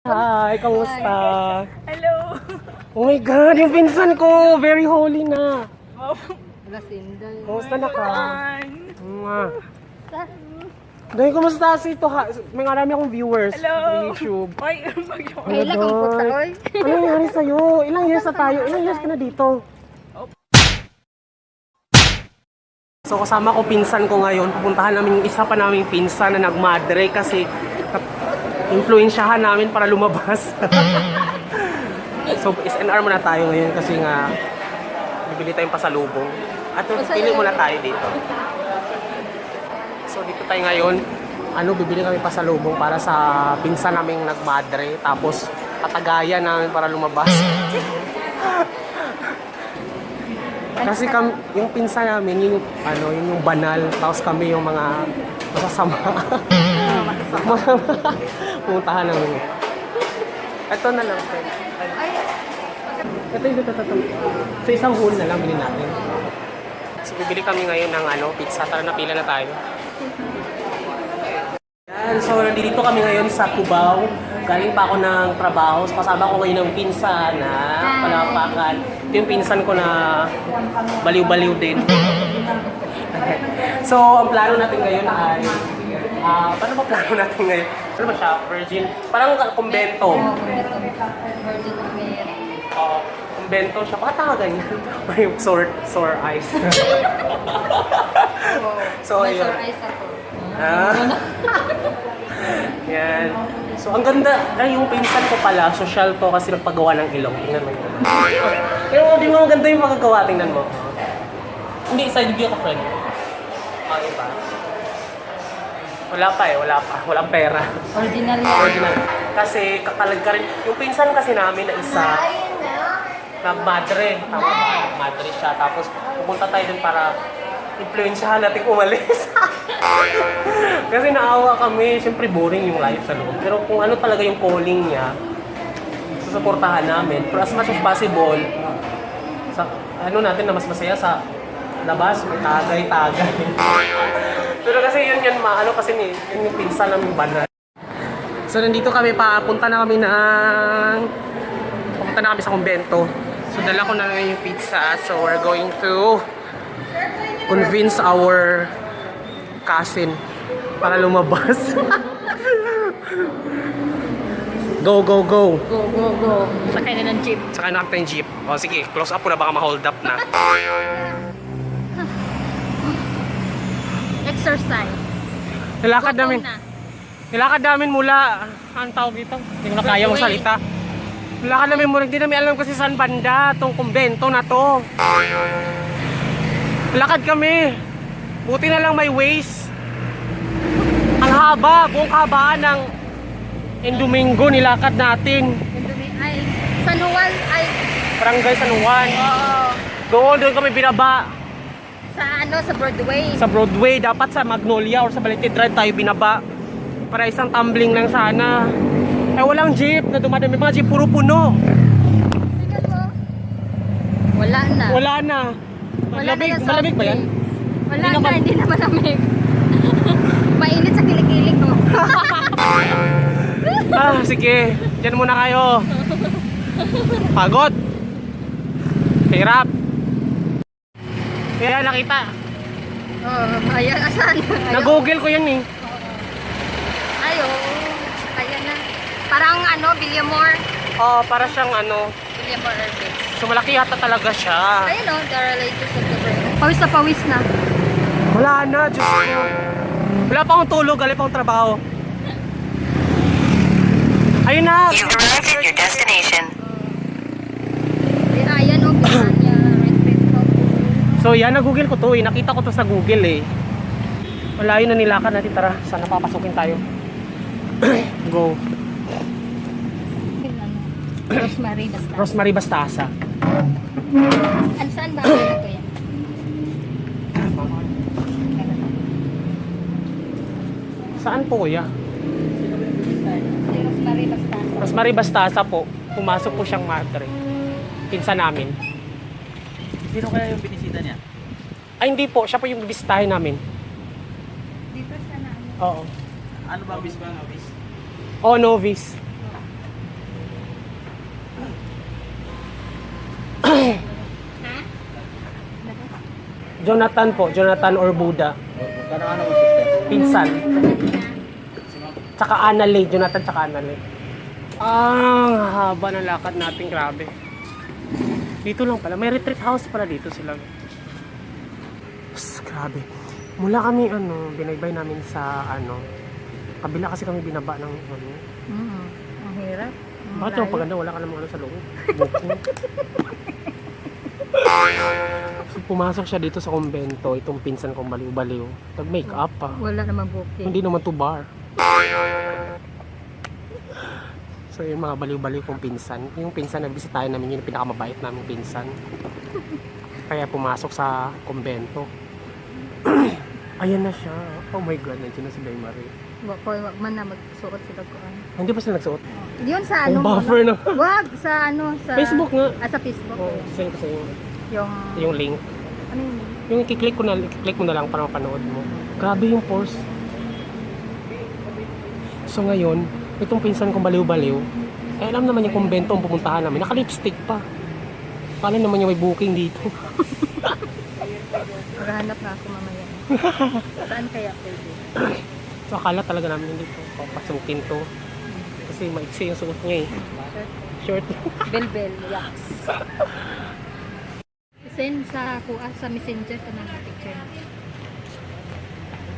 Hi, kamusta? Hello! Oh my God, yung pinsan ko, very holy na. Wow! Kamusta na ka? Fine! Dahil kumusta si ito ha? May marami akong viewers Hello! sa YouTube. Oy, mag-yun. Kailan kang puta, oy? Ano nangyari sa'yo? Ilang years na tayo? Ilang years ka na dito? So kasama ko pinsan ko ngayon, pupuntahan namin yung isa pa naming pinsan na nagmadre kasi influensyahan namin para lumabas. So SNR muna tayo ngayon kasi nga bibili tayong pasalubong. At pili muna tayo dito. So dito tayo ngayon, bibili kami pasalubong para sa pinsan naming nagmadre, tapos patagayan namin para lumabas. Kasi yung pinsan namin, yun yung banal, tapos kami yung mga masasama. Pumuntahan namin. Ito na lang, friend. Ito. So isang whole na lang bilhin natin. So bibili kami ngayon ng pizza. Tara, napila na tayo. Yan, so nandito kami ngayon sa Cubao. Galing pa ako ng trabaho. So, kasama ko ngayon ng pinsan na palapakan. Ito yung pinsan ko na baliw-baliw din. So, ang plano natin ngayon ay paano ba plano natin ngayon? Ano ba siya? Virgin? Parang kumbento. Virgin of Mary. Kumbento siya. Baka tanga ganyan. May sore eyes. So, ayun. Sore eyes ako. Yan. So, ang ganda. Yung pinsan ko pala, social to kasi nagpagawa ng ilong. Tingnan mo yun. Pero di mo maganda yung pagkagawa. Tingnan mo. Hindi, side view ko, friend. Iba. Wala pa. Walang pera. Original yan. Original. Kasi kakalag ka rin. Yung pinsan kasi namin na isa, nagmadre. Tama ba? Nagmadre siya. Tapos pupunta tayo dun para influensyahan natin umalis. Kasi naawa kami. Siyempre boring yung life sa loob. Pero kung ano talaga yung calling niya, susuportahan namin. Pero as much as possible, sa natin na mas masaya sa labas, may tagay-tagay. Pero kasi yun kasi yun yung pinsan namin banal. So nandito kami, papunta na kami sa kumbento. So dala ko na lang yung pizza. So we're going to convince our cousin para lumabas. Go. Go. Sakay na ng jeep. Sakay na kami ng jeep. O sige, close up po na, baka ma-hold up na. Exercise. Nilakad namin mula, anong tawag dito? Hindi ko na kaya magsalita. Nilakad namin mula, hindi namin alam kasi saan banda, tong kumbento na to. Nilakad kami. Buti na lang may ways. Ang haba, buong kabaan ng Domingo nilakad natin. Ay, San Juan, ay. Barangay San Juan. Oo. Doon kami binaba. Sa Broadway. Sa Broadway, dapat sa Magnolia or sa Balete Drive tayo binaba. Para isang tumbling lang sana. Walang jeep na dumadami. Mga jeep puro puno. Tingnan mo. Wala na. Malamig ba yan? Wala na, hindi na malamig. Mainit sa kilig-kilig ko. Sige. Diyan muna kayo. Pagod. Hirap. Kaya nakita. Ayan, asan? Na-google ko yan eh. Ayo. Ayan na. Parang Villamore. Para siyang Villamore Airbase. So malaki yata talaga siya. Ayun o, the related to the bird. Pawis na pawis na. Wala na, Diyos ko. Wala pa akong tulog, galing pa akong trabaho. Ayun na! You've arrived at your destination. Ayan o, Piranha, Red Petrol. So yan, na-google ko to eh. Nakita ko to sa Google eh. Wala yun na nilakad natin. Tara, sana papasukin tayo. Go. Rosemary basta. Rosemary Bastasa. Saan ba ito yan? Saan po kuya? Rosemary basta. Rosemary Bastasa po. Pumasok po siyang madre. Pinsa namin. Sino kaya yung binisita niya? Ay hindi po, siya po yung bibisitahin namin. Dito siya na Oo. Ano ba bis ba? Bis? Oh, novice. Jonathan po, Jonathan or Buddha. Magkano ano mo, sister? Pinsan. Tsaka Annalie, Jonathan tsaka Annalie. Ang haba ng lakad natin, grabe. Dito lang pala, may retreat house pala dito sila. Grabe. Mula kami, binaybay namin sa, kabila kasi kami binaba ng, Ang hirap. bakit yung paganda, wala ka namang sa loob. Booking. So, pumasok siya dito sa kumbento, itong pinsan kong baliw-baliw. Nag-make up pa. Wala namang booking. Hindi naman to bar. So yung mga baliw-baliw kong pinsan, yung pinsan na bisitahin namin, yun yung pinakamabait naming pinsan. Kaya pumasok sa kumbento. Ayan na siya. Oh my God, nandiyan na si Bay Marie. Wag man na magsuot sila ko. Hindi pa sila nagsuot. Yun sa Ang buffer na. Wag sa sa Facebook nga. sa Facebook. Oh, send ko sa iyo. Yung Yung link. ano yun? Yung i-click mo na lang para mapanood mo. Grabe yung pause. So ngayon, itong pinsan kong baliw-baliw, alam naman yung kumbento ang pumuntahan namin. Naka-lipstick pa. Paano naman yung may booking dito? Maghahanap na ako mamaya. Saan kaya pwede? So akala talaga namin hindi ko papasukin to. Kasi maiksi yung suot niya eh. Short. Bel-bel, wax. Send sa kuha sa messenger ka na picture.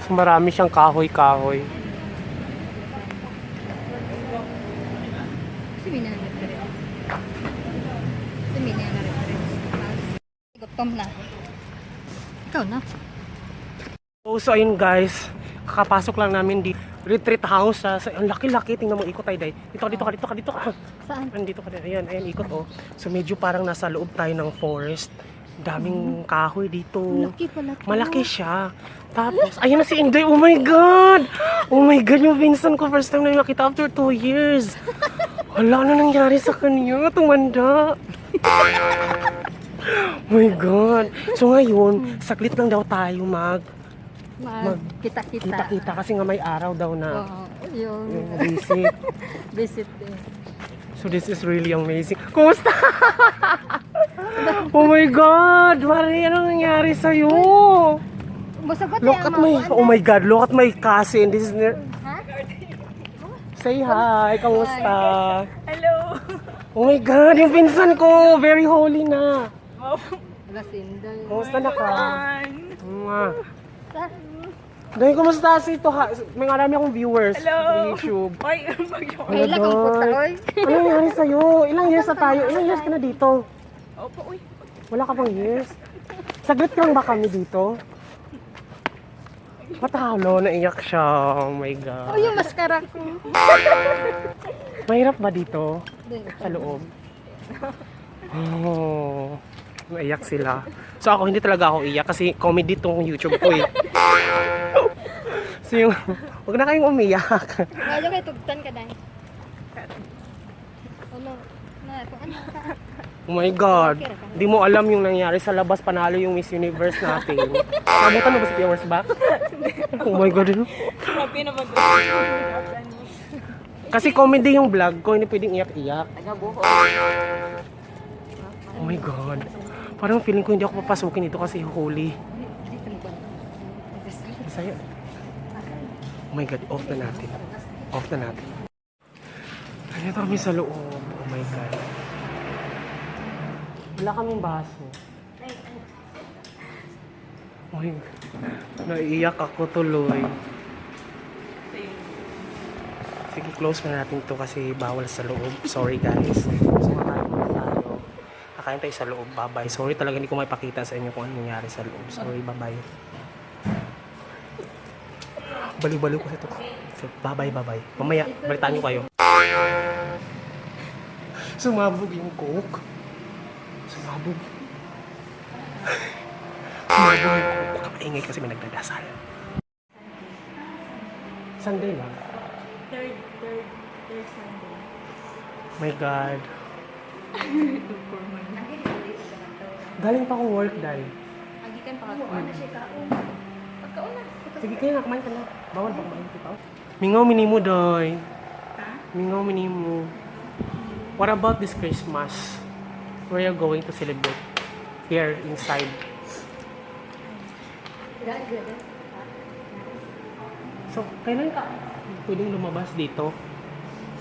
So marami siyang kahoy-kahoy. Kasi may na-reference. Kasi may na-reference. Gutom na. Ikaw na. So ayun guys, kakapasok lang namin di retreat house. Ang laki-laki, tingnan mo, ikot tayo dahil. Dito ka. Saan? Andito ka din. Ayan, ikot oh. So medyo parang nasa loob tayo ng forest. Daming kahoy dito. Laki pala. Malaki siya. Tapos, ayun na si Inday. Oh my God! Oh my God, yung Vincent ko. First time na nakita after 2 years. Wala na nangyari sa kanya. Tumanda. Oh my God. So ngayon, saglit lang daw tayo Kita-kita. kita-kita kasi nga may araw daw na Oo, yung visit. visit eh. So this is really amazing. Kumusta? Oh my God! Marie, anong nangyari sa'yo? Masagot Look at my, oh my God, look at my cousin. This is, Ha? say hi, kamusta? Hello! Oh my God, yung pinsan ko, very holy na. Gasinday. Kumusta na ka? Mwah. Sa? Dahil kumusta si ito ha? May marami akong viewers Hello. sa YouTube. Oy, mag-join. Ay, lagang puta, oy. Ano nangyari sa'yo? Ilang years na tayo? Ilang years ka na dito? Opo, uy. Wala ka bang years? Saglit lang ba kami dito? Matalo, naiyak siya. Oh my God. Oh, yung maskara ko. Mahirap ba dito? Sa loob? Oh, naiyak sila. So ako, hindi talaga ako iyak kasi comedy tong YouTube ko eh. So yung, huwag na kayong umiyak. Ayaw kayo tugtan ka dahil. Ano? Na, kung ano ka. Oh my God. Di mo alam yung nangyari sa labas, panalo yung Miss Universe natin. Kamutan mo ba si viewers ba? Oh my God. Grabe naman. Kasi comedy yung vlog ko, hindi pwedeng iyak-iyak. Oh my God. Parang feeling ko hindi ako papasukin dito kasi holy. Masaya. Oh my God, off na natin. Off na natin. Nandito kami sa loob. Oh my God. Wala kaming baso. Oh my God. Naiiyak ako tuloy. Sige, close na natin to kasi bawal sa loob. Sorry guys. So, kakain muna tayo. Kakain tayo sa loob. Bye-bye. Sorry talaga hindi ko maipakita sa inyo kung ano nangyari sa loob. Sorry, bye-bye. Baliw-baliw ko sa ito. So, bye-bye. Mamaya, balitaan nyo kayo. Sumabog yung coke. Sumabog yung coke. Baka maingay kasi may nagdadasal. Sunday lang. Third Sunday. My God. Galing pa akong work, Day. Agikan pa ako. Ano siya ka? Pagkauna. Sige, kaya na, kumain ka na. Bawal ba kumain kita? Mingaw minimo, Day. Mingaw minimo. What about this Christmas? Where are you going to celebrate? Here, inside. So, kailan ka pwedeng lumabas dito?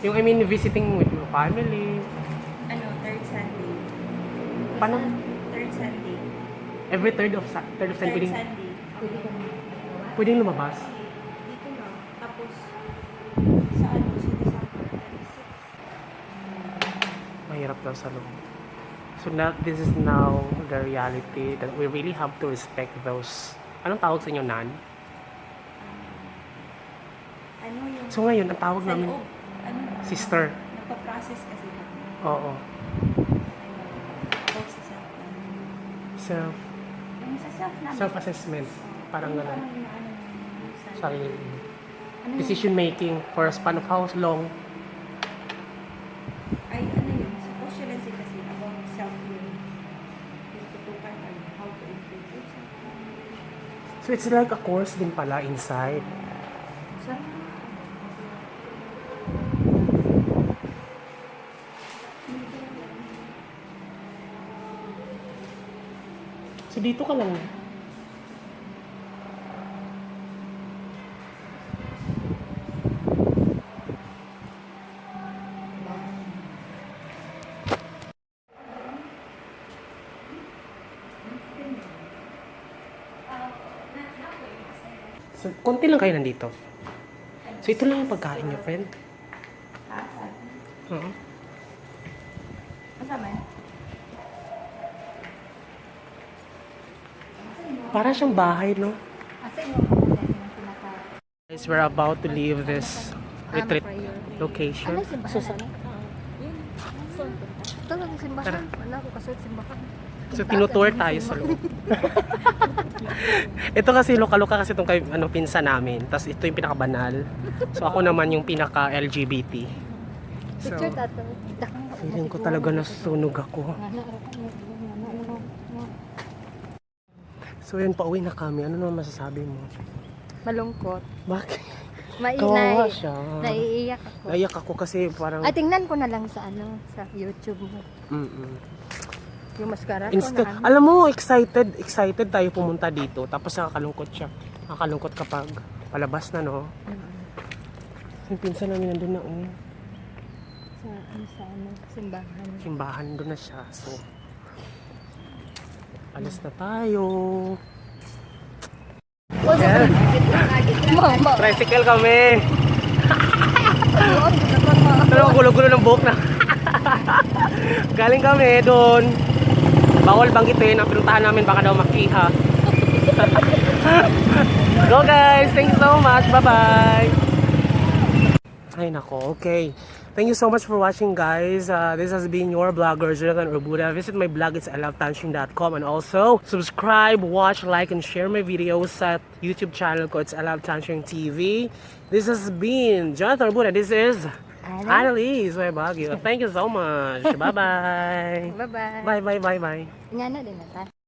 Yung, I mean, visiting with your family. Ano, third Sunday. Paano? Third Sunday. Every third of Sunday Third pwedeng, Sunday. pwedeng lumabas? Dito na. Tapos, sa ano, sa December 26. Mahirap daw sa loob. So now, this is now the reality that we really have to respect those. Anong tawag sa inyo, Nan? Ano yung... So ngayon, ang tawag sa namin, loob, ano, sister. nagpa-process kasi kami. Oo. About sa self. Self, Yung sa self namin. self-assessment. Parang Yung gano'n. inaano namin sa... Sarili. Ano yun? Decision making for a span of how long? Ay, ano yun? Sociology kasi about self-will. Yung tutukan on how to improve yourself. So it's like a course din pala inside. So, So dito ka lang. So, konti lang kayo nandito. So, ito lang yung pagkain niyo, friend. Oo. masama yun? Para siyang bahay, no? Asa yung mga pinaka... Guys, we're about to leave this retreat prayer. location. Ano simbahan? So, Ito lang yung simbahan. Wala ko kasi simbahan. so tinutour tayo sa loob. Ito kasi loka-loka kasi itong kay, pinsa namin. Tapos ito yung pinaka-banal. So ako naman yung pinaka-LGBT. So, Picture tato. feeling ko talaga nasusunog ako. So yun, pauwi na kami. Ano naman masasabi mo? Malungkot. Bakit? Kawawa Kawawa siya. Naiiyak ako. Naiyak ako kasi parang... Ay, tingnan ko na lang sa sa YouTube mo. Mm-mm. Yung mascara ko Instead, na ano. alam mo, excited tayo pumunta dito. Tapos nakakalungkot siya. Nakakalungkot kapag palabas na, no? Yung pinsan namin nandun na, Sa simbahan. simbahan doon na siya. So, alas na tayo. Mama. Tricycle kami. Pero gulo-gulo ng buhok na. Galing kami doon. Bawal banggitin ang pinuntahan namin, baka daw makiha. Go guys, thank you so much, bye bye. Ay nako, okay. Thank you so much for watching, guys. This has been your vlogger, Jonathan Urbuda. Visit my blog, it's ilovetanching.com, and also subscribe, watch, like, and share my videos at YouTube channel ko, it's I Love Tanching TV. This has been Jonathan Urbuda. This is Annalise Baguio. Thank you so much. Bye-bye. Bye-bye. Bye-bye. Nga na din na ta.